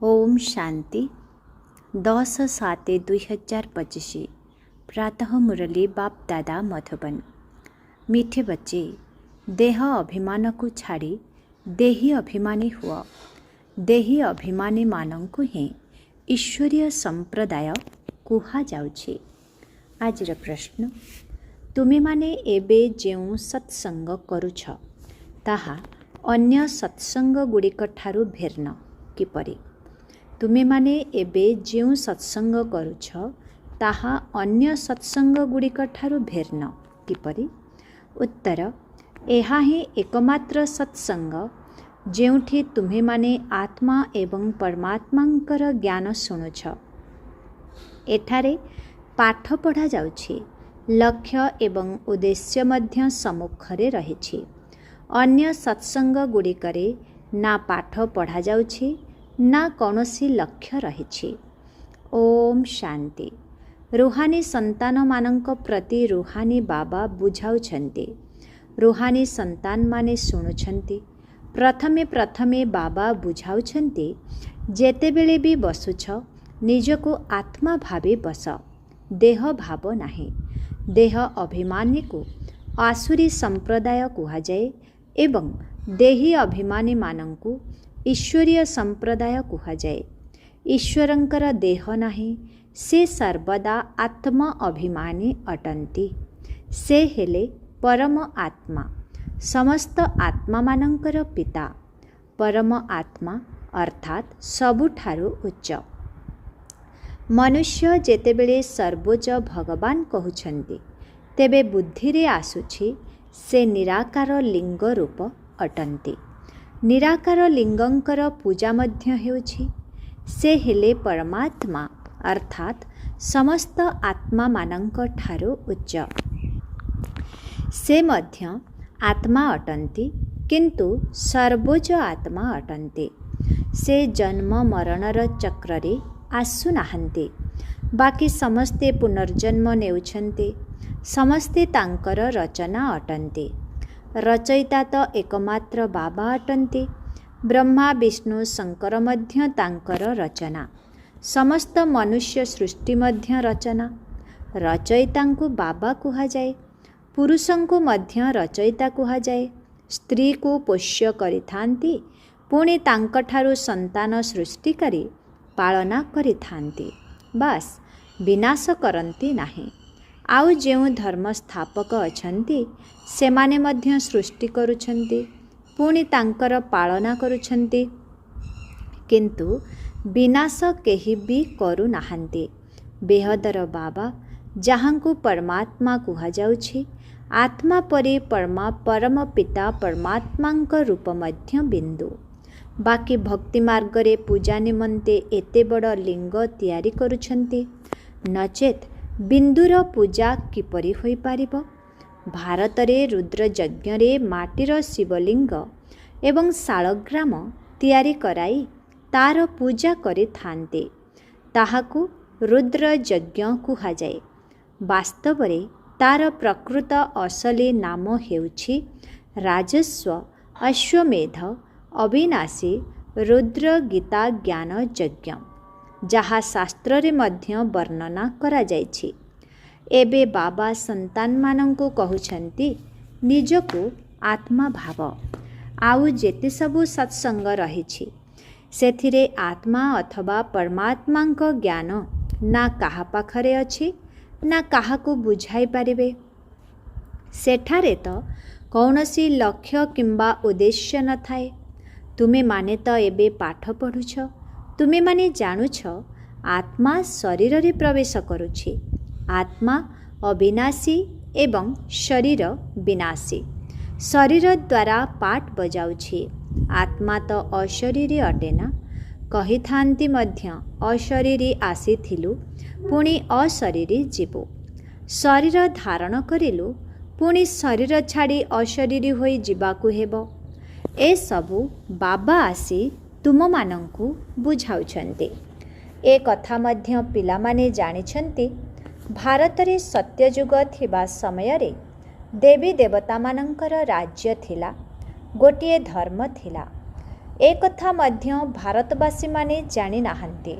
ओम शांति 10/7/2025 प्रातः मुरली बाप दादा मधुबन। मीठे बच्चे, देह अभिमान को छाड़ी देही अभिमानी हुआ। देही अभिमानी मानंकु ही ईश्वरीय संप्रदाय कुहा जाउछि। आजिर प्रश्न, तुमे माने एबे जेउ सत्संग करुछ ताहा अन्य सत्संग गुड़िक ठारू भिन्न किपरि? तुमे माने एबे जेउ सत्संग करुछ ताहा अन्य सत्संग गुड़िक ठारू भिन्न किपरि? उत्तर, एहा ही एकमात्र सत्संग जेउठी तुम्हे माने आत्मा एवं परमात्मांकर ज्ञान शुणुछ। एठारे पाठ पढ़ा जाउछि, लक्ष्य एवं उद्देश्य मध्य सम्मुखरे रहिछि। अन्य सत्संग गुड़िकरे ना पाठ पढ़ा जाउछि ना कौनसी लक्ष्य रहिछि। ओम शांति। रूहानी संतान मानंक प्रति रूहानी बाबा बुझाउछन्ति। रूहानी संतान माने शुणुछन्ति। प्रथमे प्रथमे बाबा बुझाउछन्ति, जेतेबेले भी बसुछ निजको आत्मा भावे बस, देह भाव नाही। देह अभिमानी को आसुरी संप्रदाय कुहाजाए एवं देही अभिमानी मानंकु ईश्वरीय संप्रदाय कुहाजाए। ईश्वरंकर देह नाही, से सर्वदा आत्म अभिमानी अटंती। से हेले परम आत्मा, समस्त आत्मा मानंकर पिता। परम आत्मा अर्थात सबुठारु उच्च। मनुष्य जेतेबेले सर्वोच्च भगवान कहउछन्ति, तेबे बुद्धिरे आसुछि से निराकार लिंग रूप अटंती। निराकार लिंगंकर पूजा मध्य हेउछि। से हेले परमात्मा अर्थात समस्त आत्मा मानंक ठारू उच्च। से मध्य आत्मा अटंती, किंतु सर्वोच्च आत्मा अटंती। से जन्म मरणर चक्ररे आसु नाहंती। बाकी समस्ते पुनर्जन्म नेउछन्ति। समस्ते तांकर रचना अटंती। रचयिता तो एकमात्र बाबा अटंती। ब्रह्मा विष्णु शंकर मध्य तांकर रचना। समस्त मनुष्य सृष्टि मध्य रचना। रचयितांकु बाबा कुहाजाए। पुरुषंकु मध्य रचयिता कुहाजाए। स्त्री को पोष्य करिथांती, पुणी तांकठारु संतान सृष्टि करी पालना करिथांती। बास विनाश करंती नाही। आउ जेउ धर्म स्थापक अछंती, सेमाने मध्य सृष्टि करुछंती, पुणी तांकर पालना करुछंती, किंतु विनाश केही भी करू नाहंती। बेहदर बाबा जहाँकु परमात्मा कुहा जाउछि, आत्मा परि परम पिता परमात्मांक रूप मध्य बिंदु। बाकी भक्ति मार्ग रे पूजा निमंते एते बड़ लिंग तैयारी करुछंती, नचेत बिंदुर पूजा किपरि होई पारिबो? भारत रे रुद्र यज्ञ रे माटीर शिवलिंग एवं शालग्राम तैयारी कराई तार पूजा करि थांते, ताहाकु रुद्र यज्ञ कुहाजाए। वास्तव रे तार प्रकृत असली नाम हेउछि राजस्व अश्वमेध अविनाशी रुद्र गीता ज्ञान यज्ञ, जहा शास्त्र रे मध्य वर्णना करा जाइछि। एबे बाबा संतान मानंकु कहउछन्ति, निजको आत्मा भाव। आउ जेते सबु सत्संग रहिछि, सेथिरे आत्मा अथवा परमात्मांक ज्ञान ना काहा पाखरे अछि ना काहाकु बुझाई पारिबे। सेठारे तो कौनसी लक्ष्य किंबा उद्देश्य न थाए। तुमे माने तो एबे पाठ पढ़ुछ। तुमे माने जानुछ आत्मा शरीर रे प्रवेश करुछि। आत्मा अविनाशी एवं शरीर विनाशी। शरीर द्वारा पाठ बजाउछि। आत्मा तो अशरीरी अटेना। कही थांती मध्य अशरीरी आसीथिलु, पुणी अशरीरी जीवो। शरीर धारण करिलु, पुणी शरीर छाड़ी अशरीरी होई जीवाकु हेबो। ए सबु बाबा आसी तुम मानंकु बुझाउछन्ति। ए कथा मध्य पिला माने जानिछन्ति, भारत रे सत्ययुग थिबा समय रे देवी देवता मानंकर राज्य थिला, गोटिए धर्म थिला। एकथा मध्य भारतवासी माने जानी नाहंती।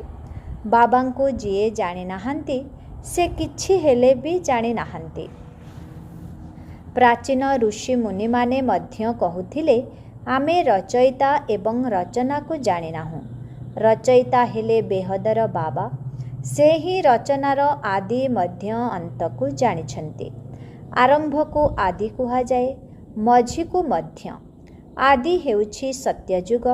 बाबा को जीए जानी नाहंती से किछि हेले भी जानी नाहंती। प्राचीन ऋषि मुनि माने मध्य कहूथिले आमे रचयिता एवं रचना को जानी नाहु। रचयिता हेले बेहदर बाबा, से ही रचनार आदि मध्य अंत को जानिछंती। आरंभ को आदि कुहा जाए, मझी को मध्य। आदि हेउछि सत्ययुग,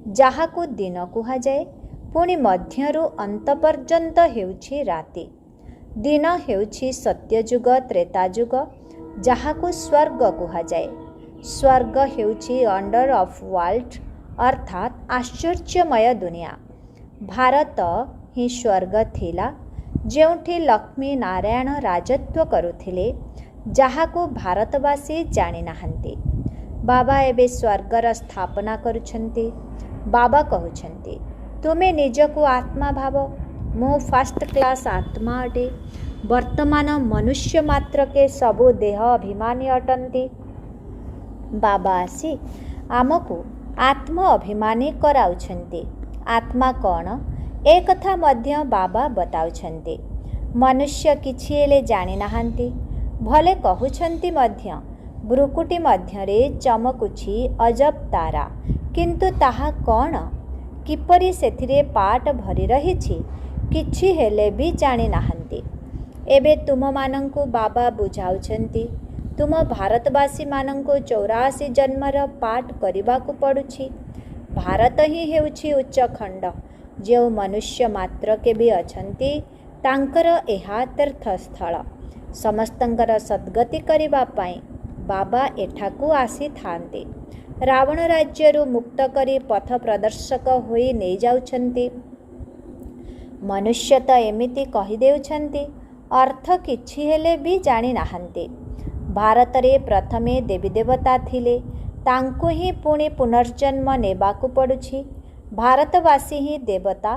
जाहाकु दिन कुहा जाए, पुणी मध्यरु अंत पर्यंत हेउछि राति। दिन हेउछि सत्ययुग त्रेतायुग, जाहाकु स्वर्ग कुहा जाए। स्वर्ग हेउछि अंडर ऑफ वर्ल्ड अर्थात आश्चर्यमय दुनिया। भारत ही स्वर्ग थिला, जेउठी लक्ष्मी नारायण राजत्व करुथिले, जाहाकु भारतवासी जानी नाहंती। बाबा एबे स्वर्गर स्थापना करुछंती। बाबा कहउछंती तुमे निजकु आत्मा भाव, मो फर्स्ट क्लास आत्मा अटे। वर्तमान मनुष्य मात्र के सबु देह अभिमानी अटंती। बाबा आसी आमको आत्म अभिमानी कराउछंती। आत्मा कौन ए कथा मध्य बाबा बताउछंती। मनुष्य किछि हेले जानी नाहंती। भले कहउछंती मध्य ब्रुकुटी मध्यरे चमकुछि अजब तारा, किंतु ताहा कौन, किपरि सेथिरे पाट भरी रहिछि, किछि हेले भी जानी नाहंती। एबे तुम मानंकु बाबा बुझाउछंती। तुम भारतवासी मानंकु 84 जन्मर पाठ करिबाकु पड़ुछि। भारत ही हेउछि उच्च खंड, जो मनुष्य मात्र के भी अछंती तांकर एहा तीर्थस्थल। समस्तंकर सद्गति करिबा पाई बाबा एठाकु आसी थांती। रावण राज्यरु मुक्त करी पथ प्रदर्शक होई नै जाउछंती। मनुष्य तो एमिति कहि देउछंती, अर्थ किछि हेले भी जानी नाहंती। भारत रे प्रथमे देवी देवता थिले, तांकु ही पुणी पुनर्जन्म नेबाकु पड़ुछि। भारतवासी ही देवता,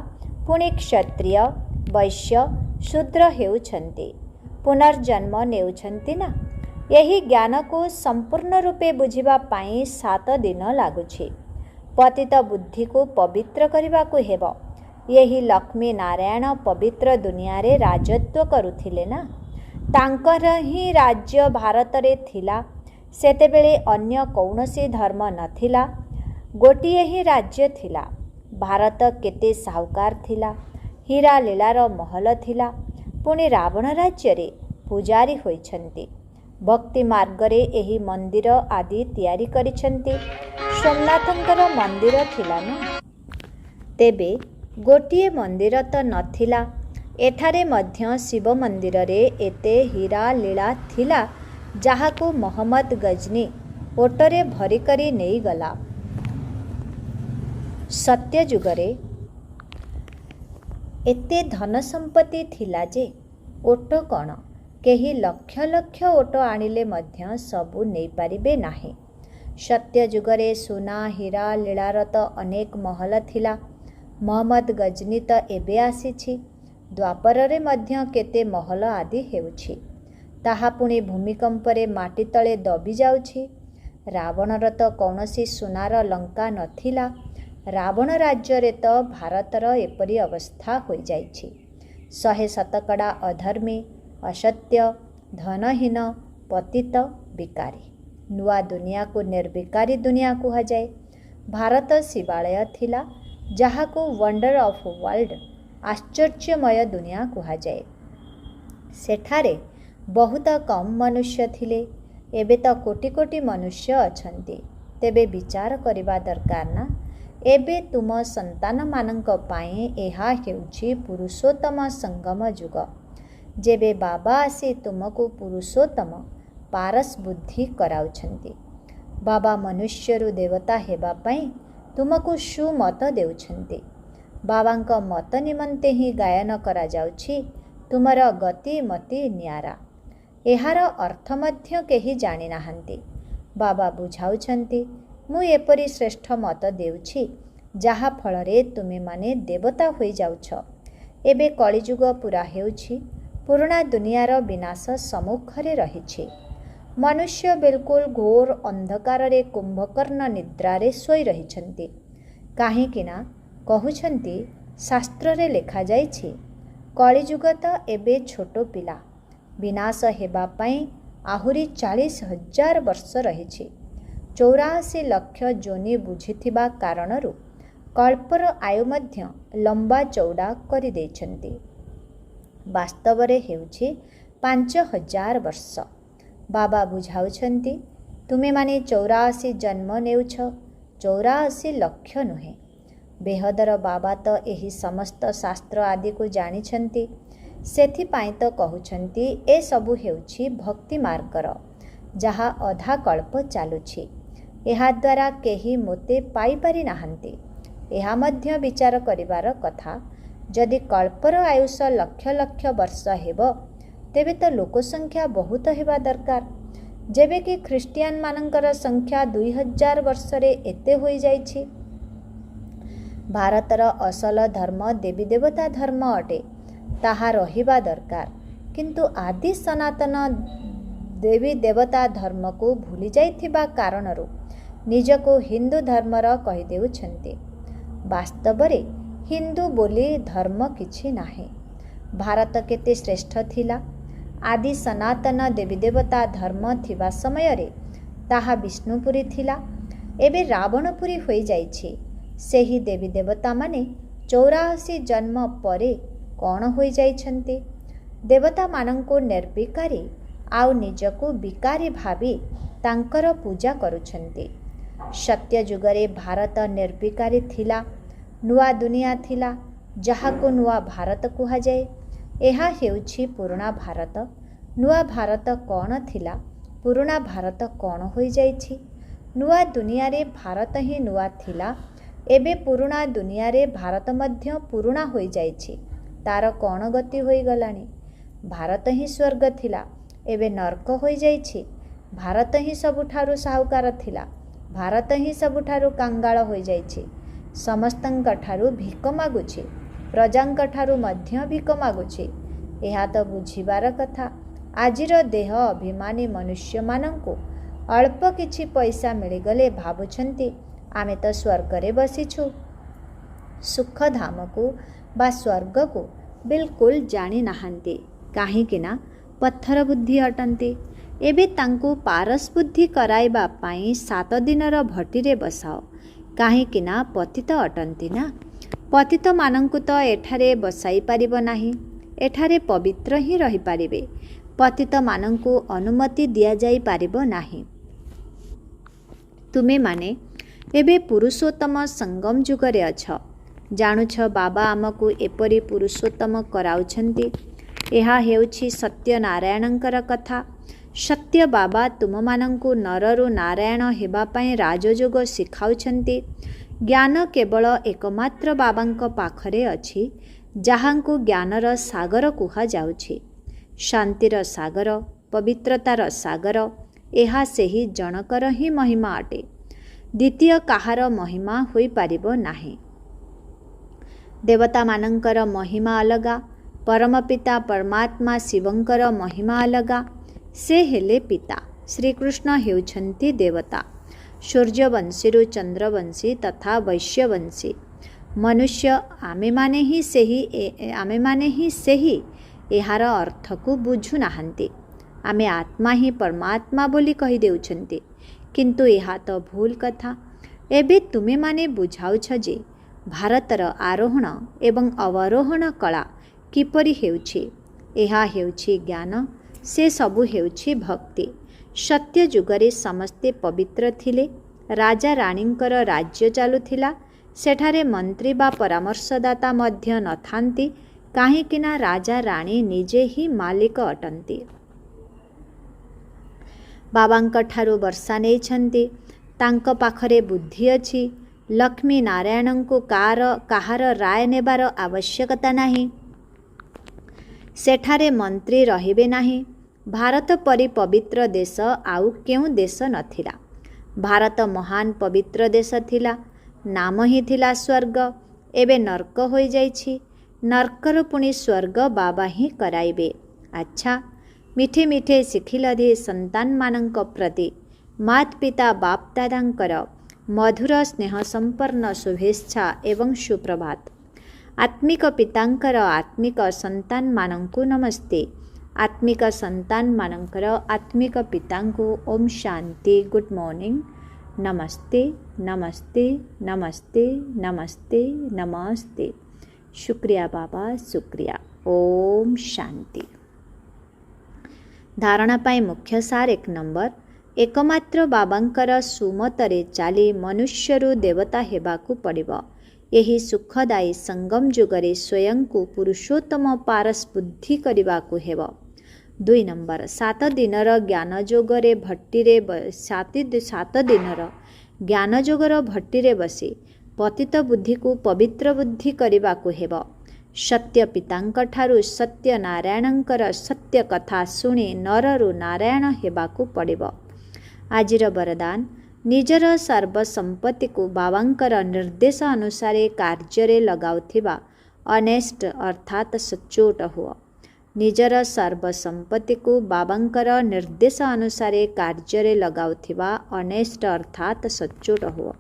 पुणी क्षत्रिय वैश्य शूद्र हेउछंती, पुनर्जन्म नेउछंती ना। यही ज्ञान को संपूर्ण रूपे बुझिबा पाई 7 दिन लागुछि। पतित बुद्धि को पवित्र करिबाकु हेबो। यही लक्ष्मी नारायण पवित्र दुनिया रे राजत्व करुथिले ना। तांकर ही राज्य भारत रे थिला। सेतेबेले अन्य कौनसी धर्म नथिला, गोटिए ही राज्य थिला। भारत केते साहुकार थिला। हीरा लीलार महल थिला। पुणी रावण राज्य रे पूजारी होइछंती। भक्ति मार्ग रे एही मंदिर आदि तैयारी करिछंती। सोमनाथंकर मंदिर थिला ना। तेबे गोटिए मंदिर तो नथिला। एठारे मध्य शिव मंदिर रे एते हीरा लीला थिला, जाहाकु मोहम्मद गजनी ओटरे भरी करी नहीं गला। सत्य जुगरे एते धन संपत्ति थिला जे ओट कौन, केही लक्ष लक्ष ओट आनिले मध्य सबु नहीं पारिबे नाही। सत्य जुगरे सुना हीरा लीलार तो अनेक महल थिला। मोहम्मद गजनी तो एबे आसीछि। द्वापर रे मध्य केते महल आदि हेउछि। ताहा पुणी भूमिकंपरे माटी तले दबी जाउछि। रावणर तो कौनसी सुनार लंका नथिला। रावण राज्य रे तो भारतर एपरी अवस्था होई जाइछि। 100 शतकड़ा अधर्मी, असत्य, धनहीन, पतित, विकारी। नुआ दुनिया को निर्विकारी दुनिया कुहा जाए। भारत शिवालय थिला, जहाको वंडर ऑफ वर्ल्ड आश्चर्यमय दुनिया कुहा जाए। सेठारे बहुत कम मनुष्य थिले। एबे तो कोटि कोटि मनुष्य अछंती। तेबे विचार करिबा दरकार ना। एबे तुम संतान मानंक पाए एहा हेउछि पुरुषोत्तम संगम जुग। जेबे बाबा आसी तुमको पुरुषोत्तम पारस बुद्धि कराउछंती। बाबा मनुष्यरु देवता हेबा पाई तुमको सुमत देउछंती। बाबांक मत निमंते ही गायन करा जाउछि तुमर गति मति न्यारा। एहार अर्थ मध्य केही जानी नाहंती। बाबा बुझाउछंती मु एपरी श्रेष्ठ मत देउछि जहा फलरे तुमे माने देवता होई जाउछ। एबे कलिजुग पूरा हेउछि। पुराना दुनियार विनाश सम्मुखरे रहिछि। मनुष्य बिल्कुल घोर अंधकार रे कुंभकर्ण निद्रा रे सोई रहिछंती। କାହିଁକି ନା କହୁଛନ୍ତି ଶାସ୍ତ୍ରରେ ଲେଖାଯାଇଛି କଳିଯୁଗ ତ ଏବେ ଛୋଟ ପିଲା, ବିନାଶ ହେବା ପାଇଁ ଆହୁରି 40,000 ବର୍ଷ ରହିଛି। 84 ଲକ୍ଷ ଯୋନି ବୁଝିଥିବା କାରଣରୁ କଳ୍ପର ଆୟୁ ମଧ୍ୟ ଲମ୍ବା ଚଉଡ଼ା କରିଦେଇଛନ୍ତି। ବାସ୍ତବରେ ହେଉଛି 5,000 ବର୍ଷ। ବାବା ବୁଝାଉଛନ୍ତି ତୁମେମାନେ 84 ଜନ୍ମ ନେଉଛ, 84 ଲକ୍ଷ ନୁହେଁ। ବେହଦର ବାବା ତ ଏହି ସମସ୍ତ ଶାସ୍ତ୍ର ଆଦିକୁ ଜାଣିଛନ୍ତି। ସେଥିପାଇଁ ତ କହୁଛନ୍ତି ଏସବୁ ହେଉଛି ଭକ୍ତି ମାର୍ଗର, ଯାହା ଅଧା କଳ୍ପ ଚାଲୁଛି। ଏହାଦ୍ୱାରା କେହି ମୋତେ ପାଇପାରି ନାହାନ୍ତି। ଏହା ମଧ୍ୟ ବିଚାର କରିବାର କଥା, ଯଦି କଳ୍ପର ଆୟୁଷ ଲକ୍ଷ ଲକ୍ଷ ବର୍ଷ ହେବ, ତେବେ ତ ଲୋକସଂଖ୍ୟା ବହୁତ ହେବା ଦରକାର। ଯେବେକି ଖ୍ରୀଷ୍ଟିଆନମାନଙ୍କର ସଂଖ୍ୟା 2,000 ବର୍ଷରେ ଏତେ ହୋଇଯାଇଛି। ଭାରତର ଅସଲ ଧର୍ମ ଦେବୀ ଦେବତା ଧର୍ମ ଅଟେ, ତାହା ରହିବା ଦରକାର। କିନ୍ତୁ ଆଦି ସନାତନ ଦେବୀ ଦେବତା ଧର୍ମକୁ ଭୁଲି ଯାଇଥିବା କାରଣରୁ ନିଜକୁ ହିନ୍ଦୁ ଧର୍ମର କହିଦେଉଛନ୍ତି। ବାସ୍ତବରେ ହିନ୍ଦୁ ବୋଲି ଧର୍ମ କିଛି ନାହିଁ। ଭାରତ କେତେ ଶ୍ରେଷ୍ଠ ଥିଲା। ଆଦି ସନାତନ ଦେବୀ ଦେବତା ଧର୍ମ ଥିବା ସମୟରେ ତାହା ବିଷ୍ଣୁପୁରୀ ଥିଲା, ଏବେ ରାବଣପୁରୀ ହୋଇଯାଇଛି। ସେହି ଦେବୀ ଦେବତାମାନେ 84 ଜନ୍ମ ପରେ କ'ଣ ହୋଇଯାଇଛନ୍ତି? ଦେବତାମାନଙ୍କୁ ନିର୍ବିକାରୀ ଆଉ ନିଜକୁ ବିକାରୀ ଭାବି ତାଙ୍କର ପୂଜା କରୁଛନ୍ତି। ସତ୍ୟ ଯୁଗରେ ଭାରତ ନିର୍ବିକାରୀ ଥିଲା, ନୂଆ ଦୁନିଆ ଥିଲା, ଯାହାକୁ ନୂଆ ଭାରତ କୁହାଯାଏ। ଏହା ହେଉଛି ପୁରୁଣା ଭାରତ। ନୂଆ ଭାରତ କ'ଣ ଥିଲା, ପୁରୁଣା ଭାରତ କ'ଣ ହୋଇଯାଇଛି? ନୂଆ ଦୁନିଆରେ ଭାରତ ହିଁ ନୂଆ ଥିଲା, ଏବେ ପୁରୁଣା ଦୁନିଆରେ ଭାରତ ମଧ୍ୟ ପୁରୁଣା ହୋଇଯାଇଛି। ତା'ର କ'ଣ ଗତି ହୋଇଗଲାଣି? ଭାରତ ହିଁ ସ୍ୱର୍ଗ ଥିଲା, ଏବେ ନର୍କ ହୋଇଯାଇଛି। ଭାରତ ହିଁ ସବୁଠାରୁ ସାହୁକାର ଥିଲା, ଭାରତ ହିଁ ସବୁଠାରୁ କାଙ୍ଗାଳ ହୋଇଯାଇଛି। ସମସ୍ତଙ୍କଠାରୁ ଭିକ ମାଗୁଛି, ପ୍ରଜାଙ୍କଠାରୁ ମଧ୍ୟ ଭିକ ମାଗୁଛି। ଏହା ତ ବୁଝିବାର କଥା। ଆଜିର ଦେହ ଅଭିମାନୀ ମନୁଷ୍ୟମାନଙ୍କୁ ଅଳ୍ପ କିଛି ପଇସା ମିଳିଗଲେ ଭାବୁଛନ୍ତି ଆମେ ତ ସ୍ୱର୍ଗରେ ବସିଛୁ। ସୁଖଧାମକୁ ବା ସ୍ୱର୍ଗକୁ ବିଲକୁଲ ଜାଣିନାହାନ୍ତି, କାହିଁକିନା ପଥର ବୁଦ୍ଧି ଅଟନ୍ତି। ଏବେ ତାଙ୍କୁ ପାରସ ବୁଦ୍ଧି କରାଇବା ପାଇଁ 7 ଦିନର ଭଟିରେ ବସାଅ, କାହିଁକିନା ପତିତ ଅଟନ୍ତି ନା। ପତିତମାନଙ୍କୁ ତ ଏଠାରେ ବସାଇ ପାରିବ ନାହିଁ, ଏଠାରେ ପବିତ୍ର ହିଁ ରହିପାରିବେ। ପତିତମାନଙ୍କୁ ଅନୁମତି ଦିଆଯାଇପାରିବ ନାହିଁ। ତୁମେମାନେ ଏବେ ପୁରୁଷୋତ୍ତମ ସଙ୍ଗମ ଯୁଗରେ ଅଛ। ଜାଣୁଛ ବାବା ଆମକୁ ଏପରି ପୁରୁଷୋତ୍ତମ କରାଉଛନ୍ତି। ଏହା ହେଉଛି ସତ୍ୟନାରାୟଣଙ୍କର କଥା। ସତ୍ୟ ବାବା ତୁମମାନଙ୍କୁ ନରରୁ ନାରାୟଣ ହେବା ପାଇଁ ରାଜଯୋଗ ଶିଖାଉଛନ୍ତି। ଜ୍ଞାନ କେବଳ ଏକମାତ୍ର ବାବାଙ୍କ ପାଖରେ ଅଛି, ଯାହାଙ୍କୁ ଜ୍ଞାନର ସାଗର କୁହାଯାଉଛି। ଶାନ୍ତିର ସାଗର, ପବିତ୍ରତାର ସାଗର, ଏହା ସେହି ଜଣକର ହିଁ ମହିମା ଅଟେ। ଦ୍ୱିତୀୟ କାହାର ମହିମା ହୋଇପାରିବ ନାହିଁ। ଦେବତାମାନଙ୍କର ମହିମା ଅଲଗା, ପରମପିତା ପରମାତ୍ମା ଶିବଙ୍କର ମହିମା ଅଲଗା। ସେ ହେଲେ ପିତା, ଶ୍ରୀକୃଷ୍ଣ ହେଉଛନ୍ତି ଦେବତା। ସୂର୍ଯ୍ୟବଂଶୀରୁ ଚନ୍ଦ୍ରବଂଶୀ ତଥା ବୈଶ୍ୟବଂଶୀ ମନୁଷ୍ୟ ଆମେମାନେ ହିଁ ସେହି। ଏହାର ଅର୍ଥକୁ ବୁଝୁନାହାନ୍ତି। ଆମେ ଆତ୍ମା ହିଁ ପରମାତ୍ମା ବୋଲି କହିଦେଉଛନ୍ତି, କିନ୍ତୁ ଏହା ତ ଭୁଲ କଥା। ଏବେ ତୁମେମାନେ ବୁଝାଉଛ ଯେ ଭାରତର ଆରୋହଣ ଏବଂ ଅବରୋହଣ କଳା କିପରି ହେଉଛି। ଏହା ହେଉଛି ଜ୍ଞାନ, ସେ ସବୁ ହେଉଛି ଭକ୍ତି। ସତ୍ୟ ଯୁଗରେ ସମସ୍ତେ ପବିତ୍ର ଥିଲେ। ରାଜା ରାଣୀଙ୍କର ରାଜ୍ୟ ଚାଲୁଥିଲା। ସେଠାରେ ମନ୍ତ୍ରୀ ବା ପରାମର୍ଶଦାତା ମଧ୍ୟ ନଥାନ୍ତି, କାହିଁକିନା ରାଜା ରାଣୀ ନିଜେ ହିଁ ମାଲିକ ଅଟନ୍ତି। ବାବାଙ୍କଠାରୁ ବର୍ଷା ନେଇଛନ୍ତି, ତାଙ୍କ ପାଖରେ ବୁଦ୍ଧି ଅଛି। ଲକ୍ଷ୍ମୀ ନାରାୟଣଙ୍କୁ କାହାର ରାୟ ନେବାର ଆବଶ୍ୟକତା ନାହିଁ। ସେଠାରେ ମନ୍ତ୍ରୀ ରହିବେ ନାହିଁ। ଭାରତ ପରି ପବିତ୍ର ଦେଶ ଆଉ କେଉଁ ଦେଶ ନଥିଲା। ଭାରତ ମହାନ ପବିତ୍ର ଦେଶ ଥିଲା, ନାମ ହିଁ ଥିଲା ସ୍ୱର୍ଗ। ଏବେ ନର୍କ ହୋଇଯାଇଛି। ନର୍କର ପୁଣି ସ୍ୱର୍ଗ ବାବା ହିଁ କରାଇବେ। ଆଚ୍ଛା, ମିଠେ ମିଠେ ଶିଖିଲ ଯେ ସନ୍ତାନମାନଙ୍କ ପ୍ରତି ମାତ ପିତା ବାପ ଦାଦାଙ୍କର मधुर स्नेह संपन्न शुभेच्छा एवं सुप्रभात। आत्मिक पितांकर आत्मिक संतान मानंकु नमस्ते। आत्मिक संतान मानंकर आत्मिक पितांकु ओम शांति। Good morning. नमस्ते नमस्ते नमस्ते नमस्ते नमस्ते। शुक्रिया बाबा शुक्रिया। ओम शांति। धारणा पाई मुख्य सार 1 नंबर। एकमात्र बाबांकर सुमतरे चाली मनुष्यरु देवता हेबाकु पड़िबो। यही सुखदायी संगम जुगरे स्वयं को पुरुषोत्तम पारस बुद्धि करबाकु हेबो। 2 नंबर। 7 दिनर ज्ञान जोगरे भट्टीरे 7 दिनर ज्ञान जोगर भट्टीरे बसी पतित बुद्धि को पवित्र बुद्धि करबाकु हेबो। सत्य पितांक ठारु सत्य नारायणंकर सत्य कथा शुणी नररु नारायण हेबाकु पड़िबो। आजिर वरदान। निजर सर्वसंपत्ति को बाबांकर निर्देश अनुसार कार्य लगाउथिबा अनेस्ट अर्थात सच्चोट हुआ। निजर सर्वसंपत्ति को बाबांकर निर्देश अनुसार कार्य लगाउथिबा अनेस्ट अर्थात सच्चोट हुआ।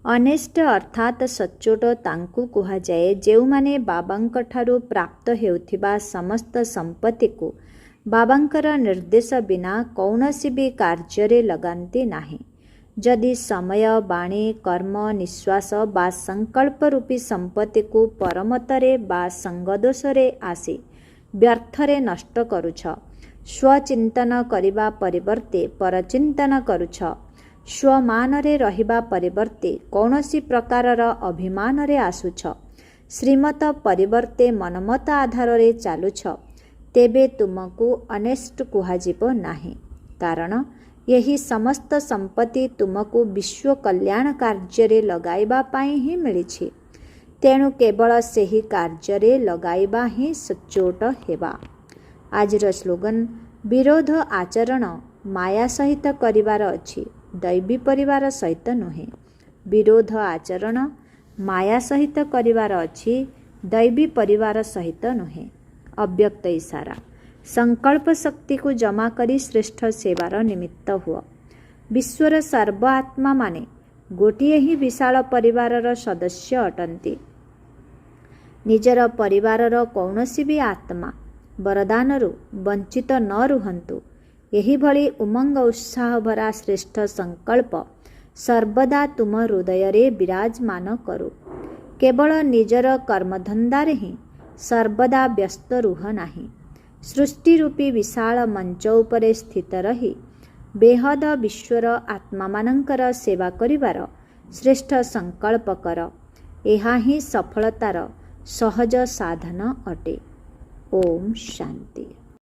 अनेस्ट अर्थात सच्चोट तांकु कुहा जाए जेउमाने बाबांक ठारु प्राप्त हेउथिबा समस्त संपत्ति को बाबांकर निर्देश बिना कौनसी भी कार्य लगांती नाही। जदि समय बाणी कर्म निश्वास बा संकल्प रूपी संपत्ति को परमतरे बा संगदोषरे आसी व्यर्थरे नष्ट करुछ, स्वचिंतन करिबा परिवर्ते परचिंतन करुछ, स्वमानरे रहिबा परिवर्ते कौनसी प्रकारर अभिमानरे आसुछ, श्रीमत परिवर्ते मनमत आधाररे चालुछ, तेबे तुमको अनेस्ट कुहाजिबो नाही। कारण यही समस्त संपत्ति तुमको विश्व कल्याण कार्य लगाइबा पाई ही मिलिछि। तेणु केवल सेही कार्य लगाइबा ही सच्चोट हेबा। आजिर स्लोगन। विरोध आचरण माया सहित करिवार अछि, दैवी परिवार सहित नुहे। विरोध आचरण माया सहित करिवार अछि, दैवी परिवार सहित नुहे। अव्यक्त इशारा। संकल्प शक्ति को जमा करी श्रेष्ठ सेवार निमित्त हुआ। विश्वर सर्व आत्मा माने गोटिए ही विशाल परिवारर सदस्य अटंती। निजर परिवारर कौनसी भी आत्मा वरदानरु वंचित न रुहंतु। यही भली उमंग उत्साह भरा श्रेष्ठ संकल्प सर्वदा तुम हृदय विराजमान करू। केवल निजर कर्मधंदारे ही सर्वदा व्यस्त रुह नाही। सृष्टि रूपी विशाल मंच उपरे स्थित रही बेहद विश्वर आत्मा मानंकर सेवा करिवार श्रेष्ठ संकल्प कर। एहा ही सफलतार सहज साधन अटे। ओम शांति।